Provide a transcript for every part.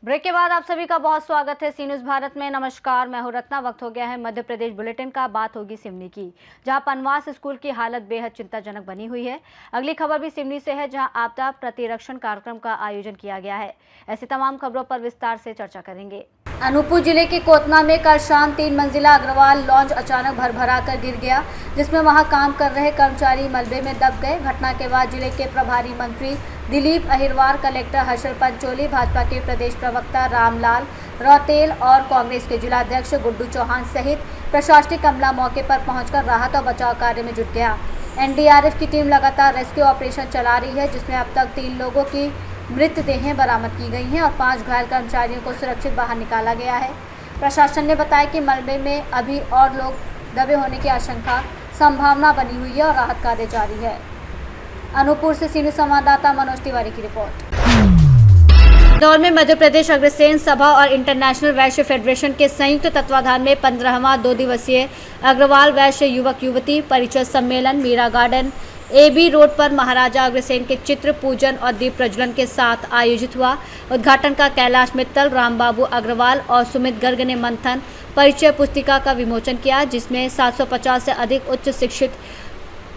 Break के बाद आप सभी का बहुत स्वागत है सी न्यूज़ भारत में। नमस्कार, मैं हूं रत्ना। वक्त हो गया है मध्य प्रदेश बुलेटिन का। बात होगी सिवनी की, जहां पनवास स्कूल की हालत बेहद चिंताजनक बनी हुई है। अगली खबर भी सिवनी से है, जहां आपदा प्रतिरक्षण कार्यक्रम का आयोजन किया गया है। ऐसी तमाम खबरों पर विस्तार से चर्चा करेंगे। अनूपपुर जिले के कोतना में कल शाम 3 मंजिला अग्रवाल लॉन्च अचानक भरभरा कर गिर गया, जिसमें वहां काम कर रहे कर्मचारी मलबे में दब गए। घटना के बाद जिले के प्रभारी मंत्री दिलीप अहिरवार, कलेक्टर हर्षल पंचोली, भाजपा के प्रदेश प्रवक्ता रामलाल रौतेल और कांग्रेस के जिलाध्यक्ष गुड्डू चौहान सहित प्रशासनिक अमला मौके पर पहुंचकर राहत और बचाव कार्य में जुट गया। एनडीआरएफ की टीम लगातार रेस्क्यू ऑपरेशन चला रही है, जिसमें अब तक 3 लोगों की मृतदेहें बरामद की गई हैं और 5 घायल कर्मचारियों को सुरक्षित बाहर निकाला गया है। प्रशासन ने बताया कि मलबे में अभी और लोग दबे होने की संभावना बनी हुई है और राहत कार्य जारी है। अनूपपुर से सी न्यूज़ संवाददाता मनोज तिवारी की रिपोर्ट। इंदौर में मध्य प्रदेश अग्रसेन सभा और इंटरनेशनल वैश्य फेडरेशन के संयुक्त तत्वाधान में 15वां 2 दिवसीय अग्रवाल वैश्य युवक युवती परिचय सम्मेलन मीरा गार्डन AB रोड पर महाराजा अग्रसेन के चित्र पूजन और दीप प्रज्वलन के साथ आयोजित हुआ। उद्घाटन का कैलाश मित्तल, रामबाबू अग्रवाल और सुमित गर्ग ने मंथन परिचय पुस्तिका का विमोचन किया, जिसमें 750 से अधिक उच्च शिक्षित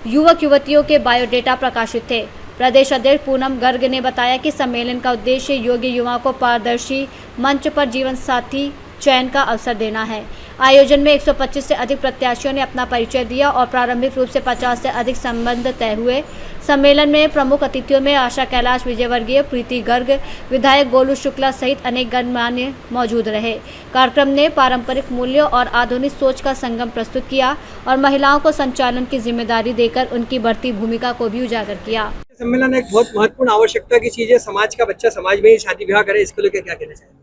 युवक युवतियों के बायोडेटा प्रकाशित थे। प्रदेश अध्यक्ष पूनम गर्ग ने बताया कि सम्मेलन का उद्देश्य योग्य युवाओं को पारदर्शी मंच पर जीवन साथी चयन का अवसर देना है। आयोजन में 125 से अधिक प्रत्याशियों ने अपना परिचय दिया और प्रारंभिक रूप से 50 से अधिक संबंध तय हुए। सम्मेलन में प्रमुख अतिथियों में आशा कैलाश, विजयवर्गीय, प्रीति गर्ग, विधायक गोलू शुक्ला सहित अनेक गणमान्य मौजूद रहे। कार्यक्रम ने पारंपरिक मूल्यों और आधुनिक सोच का संगम प्रस्तुत किया और महिलाओं को संचालन की जिम्मेदारी देकर उनकी बढ़ती भूमिका को भी उजागर किया। सम्मेलन एक बहुत महत्वपूर्ण आवश्यकता की चीज है। समाज का बच्चा समाज में ही शादी ब्याह करे, इसको लेकर क्या कहना चाहिए?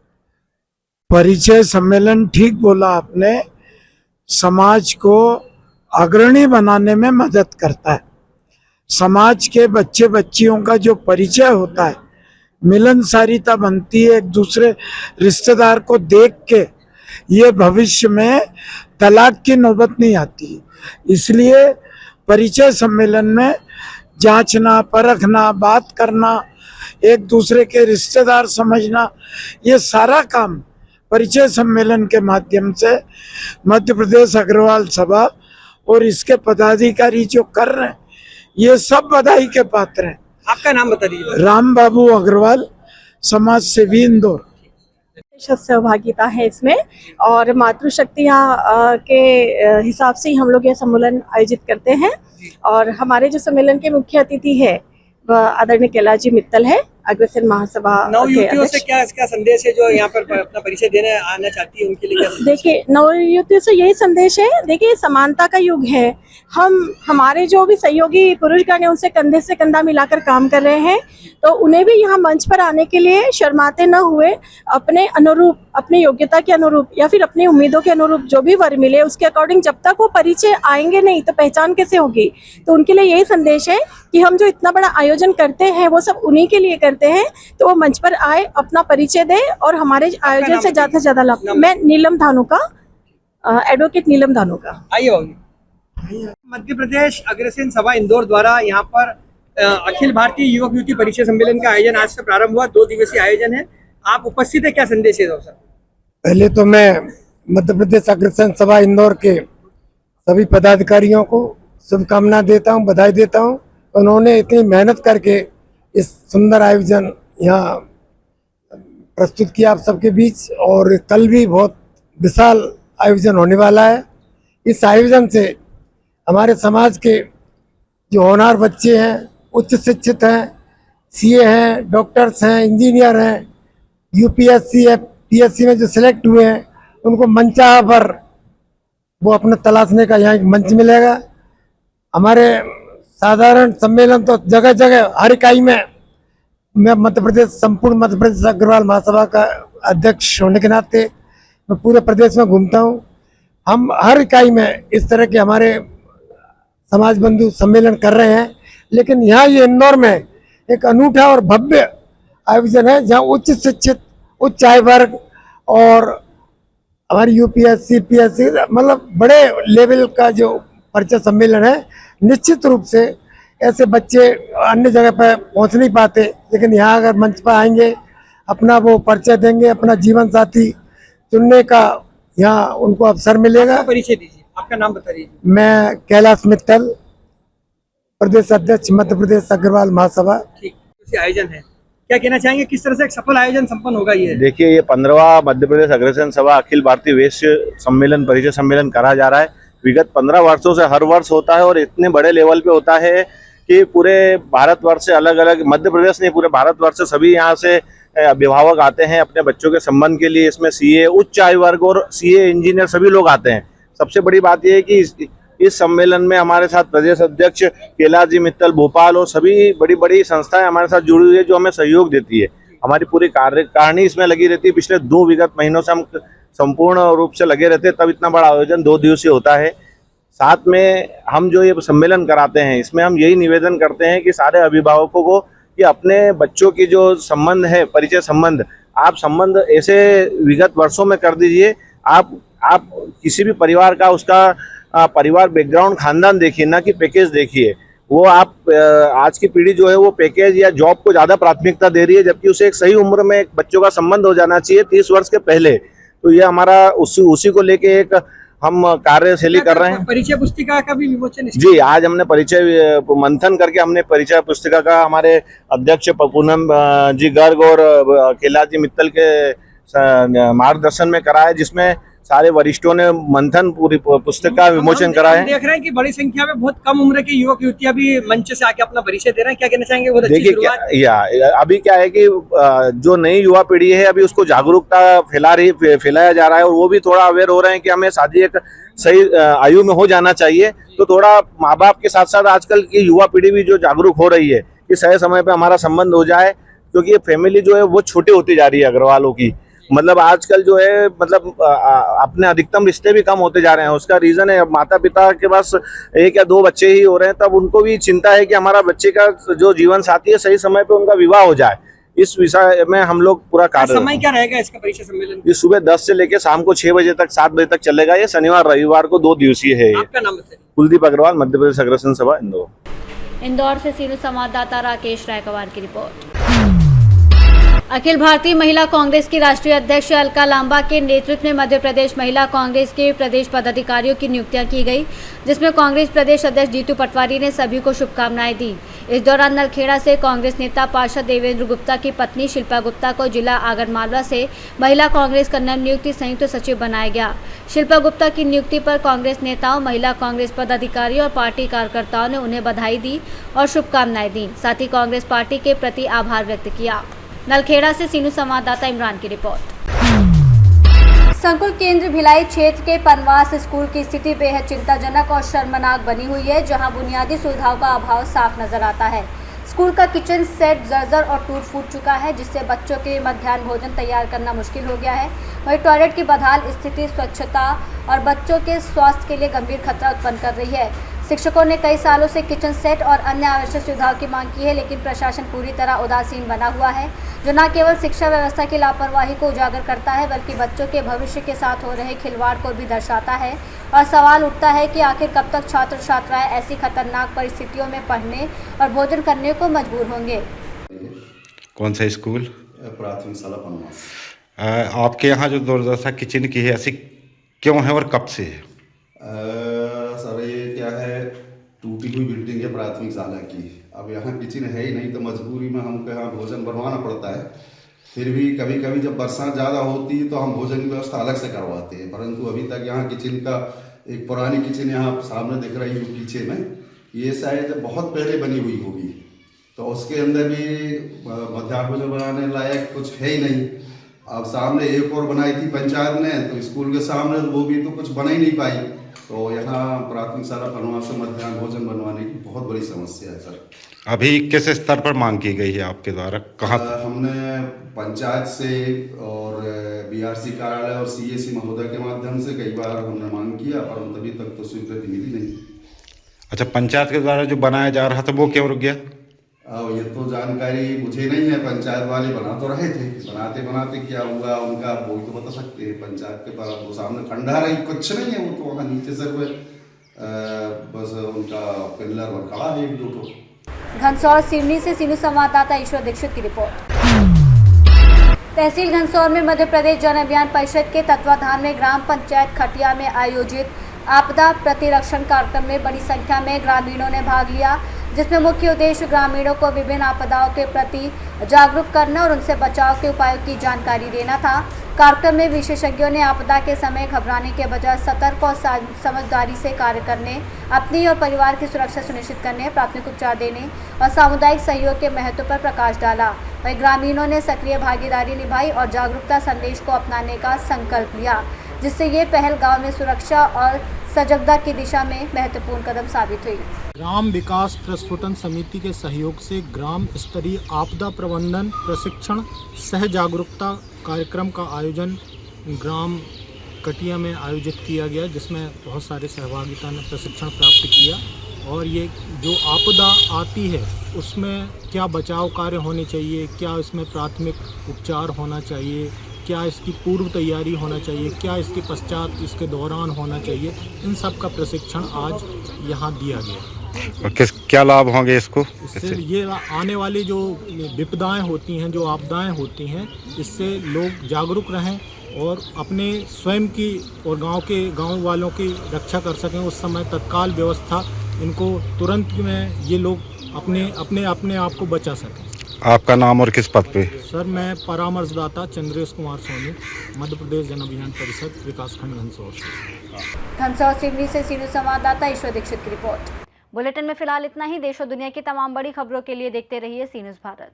परिचय सम्मेलन, ठीक बोला आपने, समाज को अग्रणी बनाने में मदद करता है। समाज के बच्चे बच्चियों का जो परिचय होता है, मिलनसारिता बनती है, एक दूसरे रिश्तेदार को देख के ये भविष्य में तलाक की नौबत नहीं आती। इसलिए परिचय सम्मेलन में जांचना, परखना, बात करना, एक दूसरे के रिश्तेदार समझना, ये सारा काम परिचय सम्मेलन के माध्यम से मध्य प्रदेश अग्रवाल सभा और इसके पदाधिकारी जो कर रहे हैं, ये सब बधाई के पात्र हैं। आपका नाम बता दीजिए। रामबाबू अग्रवाल, समाज सेवी, इंदौर। सहभागिता है इसमें और मातृशक्तियाँ के हिसाब से ही हम लोग यह सम्मेलन आयोजित करते हैं। और हमारे जो सम्मेलन के मुख्य अतिथि है आदरणीय कैलाश जी मित्तल है, अग्रसेन महासभा नवयुवतियों से क्या संदेश है जो यहाँ पर अपना परिचय देने आना चाहती है, उनके लिए क्या? देखिए, नवयुवतियों से यही संदेश है। देखिए, समानता का युग है। हमारे जो भी सहयोगी पुरुषगण है, उनसे कंधे से कंधा मिलाकर काम कर रहे हैं, तो उन्हें भी यहाँ मंच पर आने के लिए शर्माते न हुए अपने अनुरूप, अपने योग्यता के अनुरूप या फिर अपनी उम्मीदों के अनुरूप जो भी वर मिले उसके अकॉर्डिंग, जब तक वो परिचय आएंगे नहीं तो पहचान कैसे होगी। तो उनके लिए यही संदेश है कि हम जो इतना बड़ा आयोजन करते हैं वो सब उन्हीं के लिए करते हैं, तो वो मंच पर आए, अपना परिचय दे और हमारे आयोजन से ज्यादा से ज्यादा लाभ। मैं नीलम धानुका, एडवोकेट नीलम धानुका। आइए। मध्य प्रदेश अग्रसेन सभा इंदौर द्वारा यहाँ पर अखिल भारतीय युवक युवती परिचय सम्मेलन का आयोजन आज से प्रारंभ हुआ। 2 दिवसीय आयोजन है, आप उपस्थित है, क्या संदेश है सर? पहले तो मैं मध्य प्रदेश अग्रसेन सभा इंदौर के सभी पदाधिकारियों को शुभकामना देता हूँ, बधाई देता हूँ। उन्होंने इतनी मेहनत करके इस सुंदर आयोजन यहाँ प्रस्तुत किया आप सबके बीच, और कल भी बहुत विशाल आयोजन होने वाला है। इस आयोजन से हमारे समाज के जो होनहार बच्चे हैं, उच्च शिक्षित हैं, CA हैं, डॉक्टर्स हैं, इंजीनियर हैं, UPSC है, PSC में जो सिलेक्ट हुए हैं, उनको मंचा पर वो अपना तलाशने का यहाँ एक मंच मिलेगा। हमारे साधारण सम्मेलन तो जगह जगह हर इकाई में, मैं मध्य प्रदेश, संपूर्ण मध्य प्रदेश अग्रवाल महासभा का अध्यक्ष होने के नाते मैं पूरे प्रदेश में घूमता हूँ। हम हर इकाई में इस तरह के हमारे समाज बंधु सम्मेलन कर रहे हैं, लेकिन यहाँ ये इंदौर में एक अनूठा और भव्य आयोजन है, जहाँ उच्च शिक्षित, उच्च आय वर्ग और हमारी UPSC, PSC, मतलब बड़े लेवल का जो परिचय सम्मेलन है। निश्चित रूप से ऐसे बच्चे अन्य जगह पर पहुंच नहीं पाते, लेकिन यहाँ अगर मंच पर आएंगे, अपना वो परिचय देंगे, अपना जीवन साथी चुनने का यहाँ उनको अवसर मिलेगा। आपका परिचय दीजिए, आपका नाम बता दीजिए। मैं कैलाश मित्तल, प्रदेश अध्यक्ष मध्य प्रदेश अग्रवाल महासभा। ठीक, आयोजन है, क्या कहना चाहेंगे, किस तरह से एक सफल आयोजन संपन्न होगा? ये देखिए, ये 15वां मध्य प्रदेश अग्रसेन सभा अखिल भारतीय वैश्य सम्मेलन परिचय सम्मेलन करा जा रहा है। विगत 15 वर्षों से हर वर्ष होता है और इतने बड़े लेवल पे होता है कि पूरे भारतवर्ष से, अलग अलग मध्य प्रदेश नहीं पूरे भारतवर्ष से सभी यहाँ से अभिभावक आते हैं अपने बच्चों के संबंध के लिए। इसमें सीए उच्च आयु वर्ग और सीए इंजीनियर सभी लोग आते हैं। सबसे बड़ी बात यह है कि इस सम्मेलन में हमारे साथ प्रदेश अध्यक्ष कैलाश जी मित्तल भोपाल और सभी बड़ी बड़ी संस्थाएं हमारे साथ जुड़ी हुई है जो हमें सहयोग देती है। हमारी पूरी कार्यकारिणी इसमें लगी रहती है। पिछले 2 विगत महीनों से हम संपूर्ण रूप से लगे रहते हैं, तब इतना बड़ा आयोजन 2 दिवसीय होता है। साथ में हम जो ये सम्मेलन कराते हैं इसमें हम यही निवेदन करते हैं कि सारे अभिभावकों को कि अपने बच्चों की जो संबंध है, परिचय संबंध, आप संबंध ऐसे विगत वर्षों में कर दीजिए। आप किसी भी परिवार का उसका परिवार बैकग्राउंड खानदान देखिए, ना कि पैकेज देखिए। वो आप आज की पीढ़ी जो है वो पैकेज या जॉब को ज़्यादा प्राथमिकता दे रही है, जबकि उसे एक सही उम्र में एक बच्चों का संबंध हो जाना चाहिए 30 वर्ष के पहले। तो ये हमारा उसी को लेके एक हम कार्यशैली कर रहे हैं। परिचय पुस्तिका का भी विमोचन जी, आज हमने परिचय मंथन करके हमने परिचय पुस्तिका का हमारे अध्यक्ष पूनम जी गर्ग और कैलाश जी मित्तल के मार्गदर्शन में कराया, जिसमें सारे वरिष्ठों ने मंथन पूरी पुस्तक का विमोचन करा है। देख रहे हैं कि बड़ी संख्या में बहुत कम उम्र के युवक युवतियां भी मंच से आके अपना परिचय दे रहे हैं, क्या कहना चाहेंगे? बहुत अच्छी शुरुआत। अभी क्या है कि जो नई युवा पीढ़ी है अभी उसको जागरूकता फैलाया जा रहा है और वो भी थोड़ा अवेयर हो रहे हैं कि हमें शादी एक सही आयु में हो जाना चाहिए। तो थोड़ा माँ बाप के साथ साथ आजकल की युवा पीढ़ी भी जो जागरूक हो रही है कि सही समय पे हमारा संबंध हो जाए, क्योंकि ये फैमिली जो है वो छोटी होती जा रही है अग्रवालों की। मतलब आजकल जो है अपने अधिकतम रिश्ते भी कम होते जा रहे हैं। उसका रीजन है माता पिता के पास 1 या 2 बच्चे ही हो रहे हैं, तब उनको भी चिंता है कि हमारा बच्चे का जो जीवन साथी है सही समय पे उनका विवाह हो जाए। इस विषय में हम लोग पूरा कार्य। समय क्या रहेगा इसका परिचय सम्मेलन? ये सुबह 10 से लेकर शाम को 6 बजे तक 7 बजे तक चलेगा। ये शनिवार रविवार को 2 दिवसीय है। आपका नाम बताइए। कुलदीप अग्रवाल, मध्य प्रदेश अग्रसेन सभा, इंदौर। इंदौर से सीनू संवाददाता राकेश रायकवार की रिपोर्ट। अखिल भारतीय महिला कांग्रेस की राष्ट्रीय अध्यक्ष अलका लांबा के नेतृत्व में मध्य प्रदेश महिला कांग्रेस के प्रदेश पदाधिकारियों की नियुक्तियां की गई, जिसमें कांग्रेस प्रदेश अध्यक्ष जीतू पटवारी ने सभी को शुभकामनाएं दी। इस दौरान नलखेड़ा से कांग्रेस नेता पार्षद देवेंद्र गुप्ता की पत्नी शिल्पा गुप्ता को जिला आगरमालवा से महिला कांग्रेस का नवनियुक्त संयुक्त सचिव बनाया गया। शिल्पा गुप्ता की नियुक्ति पर कांग्रेस नेताओं, महिला कांग्रेस पदाधिकारियों और पार्टी कार्यकर्ताओं ने उन्हें बधाई दी और शुभकामनाएं दी। साथ ही कांग्रेस पार्टी के प्रति आभार व्यक्त किया। नलखेड़ा से सीनू संवाददाता इमरान की रिपोर्ट। संकुल केंद्र भिलाई क्षेत्र के पनवास स्कूल की स्थिति बेहद चिंताजनक और शर्मनाक बनी हुई है, जहां बुनियादी सुविधाओं का अभाव साफ नजर आता है। स्कूल का किचन सेट जर्जर और टूट फूट चुका है, जिससे बच्चों के मध्याह्न भोजन तैयार करना मुश्किल हो गया है। वहीं टॉयलेट की बदहाल स्थिति स्वच्छता और बच्चों के स्वास्थ्य के लिए गंभीर खतरा उत्पन्न कर रही है। शिक्षकों ने कई सालों से किचन सेट और अन्य आवश्यक सुविधाओं की मांग की है, लेकिन प्रशासन पूरी तरह उदासीन बना हुआ है, जो न केवल शिक्षा व्यवस्था की लापरवाही को उजागर करता है, बल्कि बच्चों के भविष्य के साथ हो रहे खिलवाड़ को भी दर्शाता है। और सवाल उठता है कि आखिर कब तक छात्र छात्राएं ऐसी खतरनाक परिस्थितियों में पढ़ने और भोजन करने को मजबूर होंगे। कौन सा स्कूल? प्राथमिक शाला पनवास। आपके यहाँ जो दुर्दशा किचन की है, ऐसी क्यों है और कब से है? सर ये क्या है, टूटी हुई बिल्डिंग है प्राथमिक शाला की। अब यहाँ किचन है ही नहीं, तो मजबूरी में हमको यहाँ भोजन बनवाना पड़ता है। फिर भी कभी कभी जब बरसात ज़्यादा होती है तो हम भोजन की व्यवस्था अलग से करवाते हैं, परंतु अभी तक यहाँ किचन का एक पुरानी किचन यहाँ सामने दिख रही है पीछे में, ये शायद बहुत पहले बनी हुई होगी, तो उसके अंदर भी मध्याह्न भोजन बनाने लायक कुछ है ही नहीं। अब सामने एक और बनाई थी पंचायत ने, तो स्कूल के सामने वो भी तो कुछ बना ही नहीं पाई। तो यहाँ प्राथमिक शाला पनवास से मध्याह्न भोजन बनवाने की बहुत बड़ी समस्या है सर। अभी किस स्तर पर मांग की गई है आपके द्वारा? कहाँ? हमने पंचायत से और बीआरसी कार्यालय और सीएसी महोदय के माध्यम से कई बार हमने मांग किया, पर अभी तक तो स्वीकृति मिली नहीं। अच्छा, पंचायत के द्वारा जो बनाया जा रहा था वो क्यों रुक गया? ये तो जानकारी मुझे नहीं है, पंचायत वाले बना तो रहे थे, बनाते बनाते क्या हुआ उनका वो तो बता सकते हैं। पंचायत के पास वो सामने खंडहर है, कुछ नहीं है, वो तो वहाँ नीचे से बस उनका पिल्लर और खड़ा है 1-2 ठो। घनसौर सिवनी से सीनू संवाददाता ईश्वर दीक्षित की रिपोर्ट। तहसील घनसौर में मध्य प्रदेश जन अभियान परिषद के तत्वाधान में ग्राम पंचायत खटिया में आयोजित आपदा प्रतिरक्षण कार्यक्रम में बड़ी संख्या में ग्रामीणों ने भाग लिया, जिसमें मुख्य उद्देश्य ग्रामीणों को विभिन्न आपदाओं के प्रति जागरूक करना और उनसे बचाव के उपायों की जानकारी देना था। कार्यक्रम में विशेषज्ञों ने आपदा के समय घबराने के बजाय सतर्क और समझदारी से कार्य करने, अपनी और परिवार की सुरक्षा सुनिश्चित करने, प्राथमिक उपचार देने और सामुदायिक सहयोग के महत्व पर प्रकाश डाला। वहीं ग्रामीणों ने सक्रिय भागीदारी निभाई और जागरूकता संदेश को अपनाने का संकल्प लिया, जिससे ये पहल गांव में सुरक्षा और सजगता की दिशा में महत्वपूर्ण कदम साबित हुई। ग्राम विकास प्रस्फुटन समिति के सहयोग से ग्राम स्तरीय आपदा प्रबंधन प्रशिक्षण सह जागरूकता कार्यक्रम का आयोजन ग्राम कटिया में आयोजित किया गया, जिसमें बहुत सारे सहभागिता ने प्रशिक्षण प्राप्त किया। और ये जो आपदा आती है उसमें क्या बचाव कार्य होने चाहिए, क्या इसमें प्राथमिक उपचार होना चाहिए, क्या इसकी पूर्व तैयारी होना चाहिए, क्या इसके पश्चात इसके दौरान होना चाहिए, इन सब का प्रशिक्षण आज यहाँ दिया गया। और क्या लाभ होंगे इसको? इससे ये आने वाली जो विपदाएं होती हैं, जो आपदाएं होती हैं, इससे लोग जागरूक रहें और अपने स्वयं की और गांव वालों की रक्षा कर सकें। उस समय तत्काल व्यवस्था इनको तुरंत में ये लोग अपने आप को बचा सकें। आपका नाम और किस पद पे? सर, मैं परामर्शदाता चंद्रेश कुमार सोनी, मध्य प्रदेश जन अभियान परिषद विकासखंड घनसौर से। घनसौर सिवनी से सीनियर संवाददाता ईश्वर दीक्षित की रिपोर्ट। बुलेटिन में फिलहाल इतना ही। देश और दुनिया की तमाम बड़ी खबरों के लिए देखते रहिए सी न्यूज़ भारत।